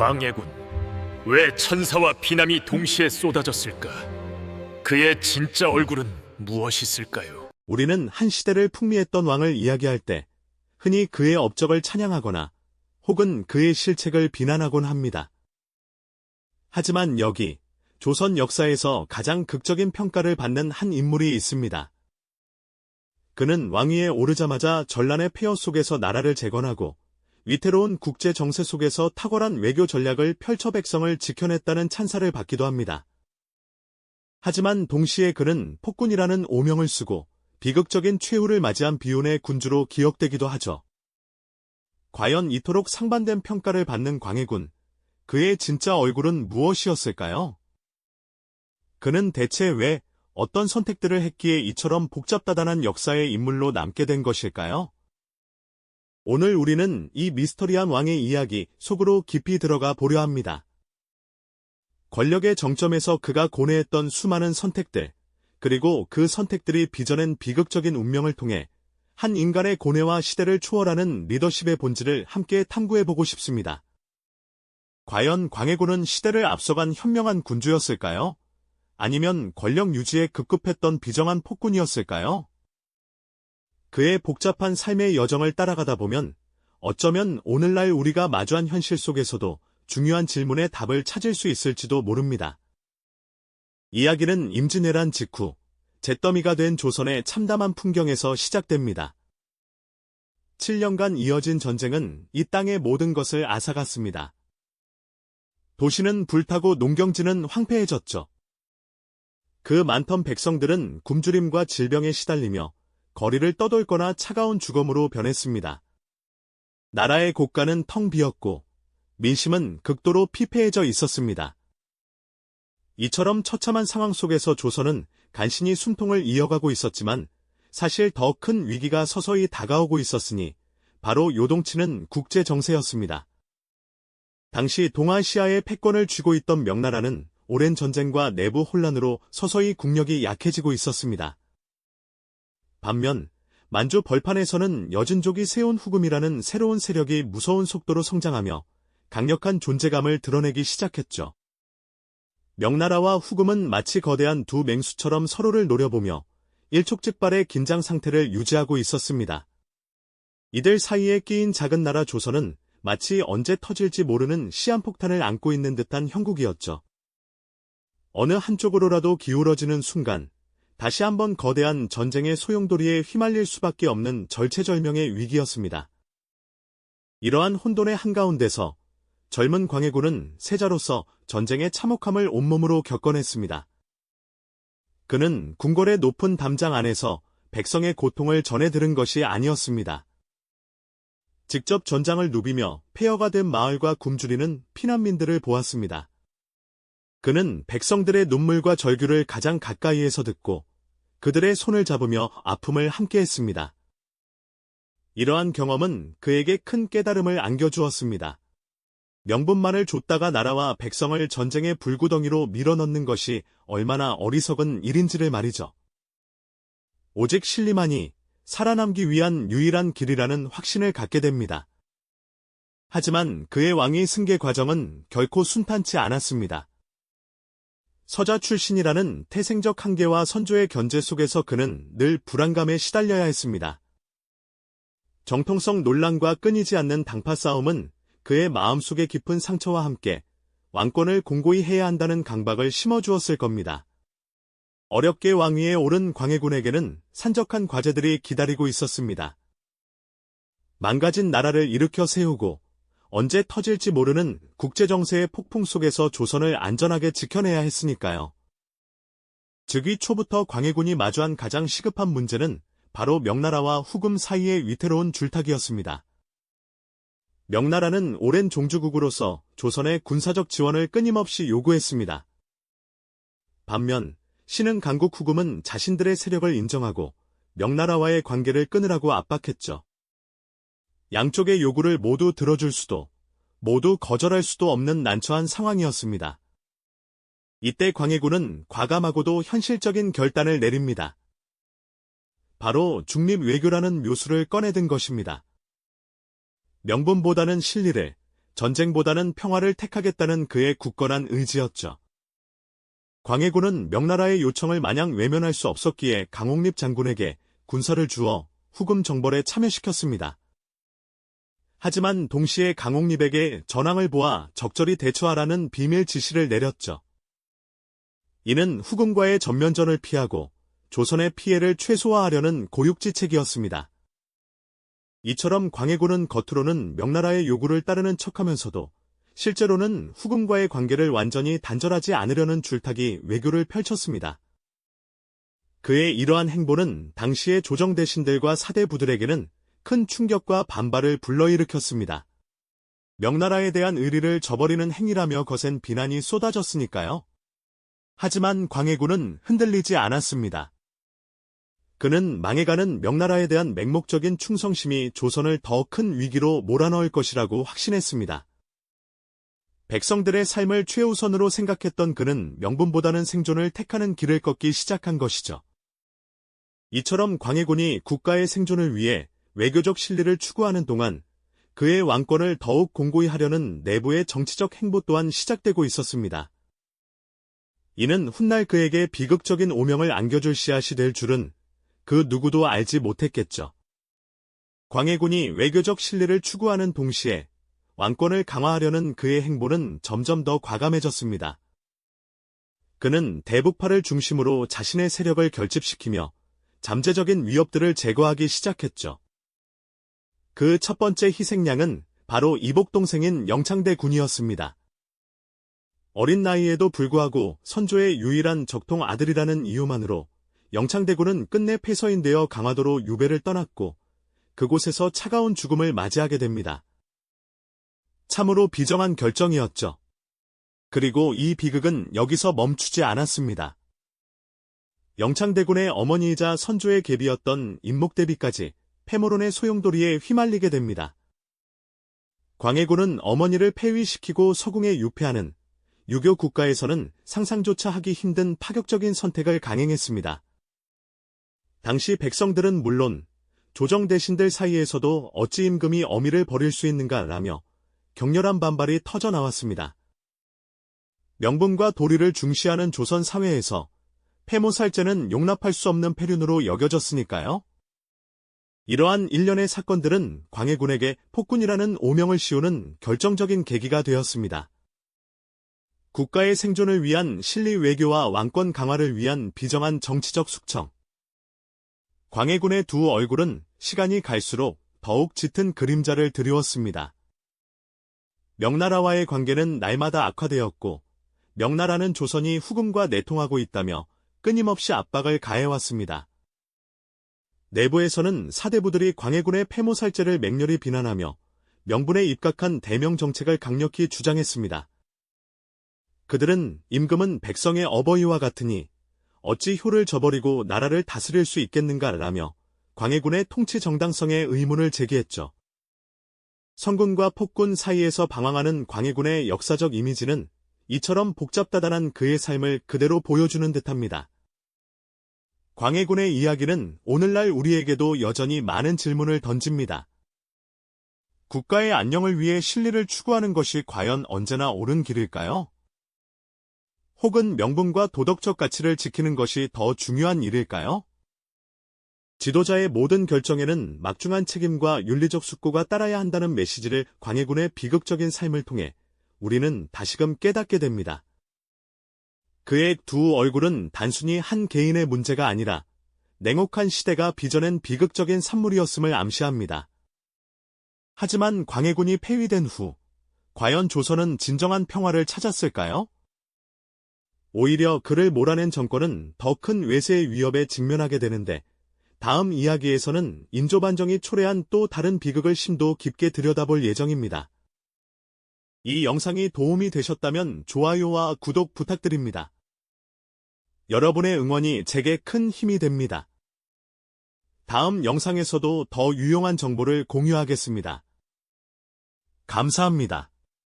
광해군, 왜 천사와 비남이 동시에 쏟아졌을까? 그의 진짜 얼굴은 무엇이었을까요? 우리는 한 시대를 풍미했던 왕을 이야기할 때 흔히 그의 업적을 찬양하거나 혹은 그의 실책을 비난하곤 합니다. 하지만 여기 조선 역사에서 가장 극적인 평가를 받는 한 인물이 있습니다. 그는 왕위에 오르자마자 전란의 폐허 속에서 나라를 재건하고 위태로운 국제 정세 속에서 탁월한 외교 전략을 펼쳐 백성을 지켜냈다는 찬사를 받기도 합니다. 하지만 동시에 그는 폭군이라는 오명을 쓰고 비극적인 최후를 맞이한 비운의 군주로 기억되기도 하죠. 과연 이토록 상반된 평가를 받는 광해군, 그의 진짜 얼굴은 무엇이었을까요? 그는 대체 왜 어떤 선택들을 했기에 이처럼 복잡다단한 역사의 인물로 남게 된 것일까요? 오늘 우리는 이 미스터리한 왕의 이야기 속으로 깊이 들어가 보려 합니다. 권력의 정점에서 그가 고뇌했던 수많은 선택들, 그리고 그 선택들이 빚어낸 비극적인 운명을 통해 한 인간의 고뇌와 시대를 초월하는 리더십의 본질을 함께 탐구해보고 싶습니다. 과연 광해군은 시대를 앞서간 현명한 군주였을까요? 아니면 권력 유지에 급급했던 비정한 폭군이었을까요? 그의 복잡한 삶의 여정을 따라가다 보면 어쩌면 오늘날 우리가 마주한 현실 속에서도 중요한 질문의 답을 찾을 수 있을지도 모릅니다. 이야기는 임진왜란 직후 잿더미가 된 조선의 참담한 풍경에서 시작됩니다. 7년간 이어진 전쟁은 이 땅의 모든 것을 앗아갔습니다. 도시는 불타고 농경지는 황폐해졌죠. 그 많던 백성들은 굶주림과 질병에 시달리며 거리를 떠돌거나 차가운 죽음으로 변했습니다. 나라의 고가는 텅 비었고 민심은 극도로 피폐해져 있었습니다. 이처럼 처참한 상황 속에서 조선은 간신히 숨통을 이어가고 있었지만 사실 더 큰 위기가 서서히 다가오고 있었으니 바로 요동치는 국제 정세였습니다. 당시 동아시아의 패권을 쥐고 있던 명나라는 오랜 전쟁과 내부 혼란으로 서서히 국력이 약해지고 있었습니다. 반면 만주 벌판에서는 여진족이 세운 후금이라는 새로운 세력이 무서운 속도로 성장하며 강력한 존재감을 드러내기 시작했죠. 명나라와 후금은 마치 거대한 두 맹수처럼 서로를 노려보며 일촉즉발의 긴장 상태를 유지하고 있었습니다. 이들 사이에 끼인 작은 나라 조선은 마치 언제 터질지 모르는 시한폭탄을 안고 있는 듯한 형국이었죠. 어느 한쪽으로라도 기울어지는 순간 다시 한번 거대한 전쟁의 소용돌이에 휘말릴 수밖에 없는 절체절명의 위기였습니다. 이러한 혼돈의 한가운데서 젊은 광해군은 세자로서 전쟁의 참혹함을 온몸으로 겪어냈습니다. 그는 궁궐의 높은 담장 안에서 백성의 고통을 전해 들은 것이 아니었습니다. 직접 전장을 누비며 폐허가 된 마을과 굶주리는 피난민들을 보았습니다. 그는 백성들의 눈물과 절규를 가장 가까이에서 듣고 그들의 손을 잡으며 아픔을 함께했습니다. 이러한 경험은 그에게 큰 깨달음을 안겨주었습니다. 명분만을 줬다가 나라와 백성을 전쟁의 불구덩이로 밀어넣는 것이 얼마나 어리석은 일인지를 말이죠. 오직 신리만이 살아남기 위한 유일한 길이라는 확신을 갖게 됩니다. 하지만 그의 왕위 승계 과정은 결코 순탄치 않았습니다. 서자 출신이라는 태생적 한계와 선조의 견제 속에서 그는 늘 불안감에 시달려야 했습니다. 정통성 논란과 끊이지 않는 당파 싸움은 그의 마음속의 깊은 상처와 함께 왕권을 공고히 해야 한다는 강박을 심어주었을 겁니다. 어렵게 왕위에 오른 광해군에게는 산적한 과제들이 기다리고 있었습니다. 망가진 나라를 일으켜 세우고 언제 터질지 모르는 국제정세의 폭풍 속에서 조선을 안전하게 지켜내야 했으니까요. 즉위 초부터 광해군이 마주한 가장 시급한 문제는 바로 명나라와 후금 사이의 위태로운 줄타기였습니다. 명나라는 오랜 종주국으로서 조선의 군사적 지원을 끊임없이 요구했습니다. 반면 신흥 강국 후금은 자신들의 세력을 인정하고 명나라와의 관계를 끊으라고 압박했죠. 양쪽의 요구를 모두 들어줄 수도, 모두 거절할 수도 없는 난처한 상황이었습니다. 이때 광해군은 과감하고도 현실적인 결단을 내립니다. 바로 중립 외교라는 묘수를 꺼내든 것입니다. 명분보다는 실리를, 전쟁보다는 평화를 택하겠다는 그의 굳건한 의지였죠. 광해군은 명나라의 요청을 마냥 외면할 수 없었기에 강옥립 장군에게 군사를 주어 후금 정벌에 참여시켰습니다. 하지만 동시에 강옥립에게 전황을 보아 적절히 대처하라는 비밀 지시를 내렸죠. 이는 후금과의 전면전을 피하고 조선의 피해를 최소화하려는 고육지책이었습니다. 이처럼 광해군은 겉으로는 명나라의 요구를 따르는 척하면서도 실제로는 후금과의 관계를 완전히 단절하지 않으려는 줄타기 외교를 펼쳤습니다. 그의 이러한 행보는 당시의 조정대신들과 사대부들에게는 큰 충격과 반발을 불러일으켰습니다. 명나라에 대한 의리를 저버리는 행위라며 거센 비난이 쏟아졌으니까요. 하지만 광해군은 흔들리지 않았습니다. 그는 망해가는 명나라에 대한 맹목적인 충성심이 조선을 더 큰 위기로 몰아넣을 것이라고 확신했습니다. 백성들의 삶을 최우선으로 생각했던 그는 명분보다는 생존을 택하는 길을 걷기 시작한 것이죠. 이처럼 광해군이 국가의 생존을 위해 외교적 실리를 추구하는 동안 그의 왕권을 더욱 공고히 하려는 내부의 정치적 행보 또한 시작되고 있었습니다. 이는 훗날 그에게 비극적인 오명을 안겨줄 씨앗이 될 줄은 그 누구도 알지 못했겠죠. 광해군이 외교적 실리를 추구하는 동시에 왕권을 강화하려는 그의 행보는 점점 더 과감해졌습니다. 그는 대북파를 중심으로 자신의 세력을 결집시키며 잠재적인 위협들을 제거하기 시작했죠. 그 첫 번째 희생양은 바로 이복 동생인 영창대 군이었습니다. 어린 나이에도 불구하고 선조의 유일한 적통 아들이라는 이유만으로 영창대군은 끝내 폐서인되어 강화도로 유배를 떠났고 그곳에서 차가운 죽음을 맞이하게 됩니다. 참으로 비정한 결정이었죠. 그리고 이 비극은 여기서 멈추지 않았습니다. 영창대군의 어머니이자 선조의 계비였던 임목대비까지 패모론의 소용돌이에 휘말리게 됩니다. 광해군은 어머니를 폐위시키고 서궁에 유폐하는 유교 국가에서는 상상조차 하기 힘든 파격적인 선택을 강행했습니다. 당시 백성들은 물론 조정 대신들 사이에서도 어찌 임금이 어미를 버릴 수 있는가라며 격렬한 반발이 터져나왔습니다. 명분과 도리를 중시하는 조선 사회에서 폐모살제는 용납할 수 없는 폐륜으로 여겨졌으니까요. 이러한 일련의 사건들은 광해군에게 폭군이라는 오명을 씌우는 결정적인 계기가 되었습니다. 국가의 생존을 위한 실리 외교와 왕권 강화를 위한 비정한 정치적 숙청. 광해군의 두 얼굴은 시간이 갈수록 더욱 짙은 그림자를 드리웠습니다. 명나라와의 관계는 날마다 악화되었고 명나라는 조선이 후금과 내통하고 있다며 끊임없이 압박을 가해왔습니다. 내부에서는 사대부들이 광해군의 폐모살제를 맹렬히 비난하며 명분에 입각한 대명 정책을 강력히 주장했습니다. 그들은 임금은 백성의 어버이와 같으니 어찌 효를 저버리고 나라를 다스릴 수 있겠는가라며 광해군의 통치 정당성에 의문을 제기했죠. 성군과 폭군 사이에서 방황하는 광해군의 역사적 이미지는 이처럼 복잡다단한 그의 삶을 그대로 보여주는 듯합니다. 광해군의 이야기는 오늘날 우리에게도 여전히 많은 질문을 던집니다. 국가의 안녕을 위해 실리를 추구하는 것이 과연 언제나 옳은 길일까요? 혹은 명분과 도덕적 가치를 지키는 것이 더 중요한 일일까요? 지도자의 모든 결정에는 막중한 책임과 윤리적 숙고가 따라야 한다는 메시지를 광해군의 비극적인 삶을 통해 우리는 다시금 깨닫게 됩니다. 그의 두 얼굴은 단순히 한 개인의 문제가 아니라 냉혹한 시대가 빚어낸 비극적인 산물이었음을 암시합니다. 하지만 광해군이 폐위된 후 과연 조선은 진정한 평화를 찾았을까요? 오히려 그를 몰아낸 정권은 더 큰 외세의 위협에 직면하게 되는데 다음 이야기에서는 인조반정이 초래한 또 다른 비극을 심도 깊게 들여다볼 예정입니다. 이 영상이 도움이 되셨다면 좋아요와 구독 부탁드립니다. 여러분의 응원이 제게 큰 힘이 됩니다. 다음 영상에서도 더 유용한 정보를 공유하겠습니다. 감사합니다.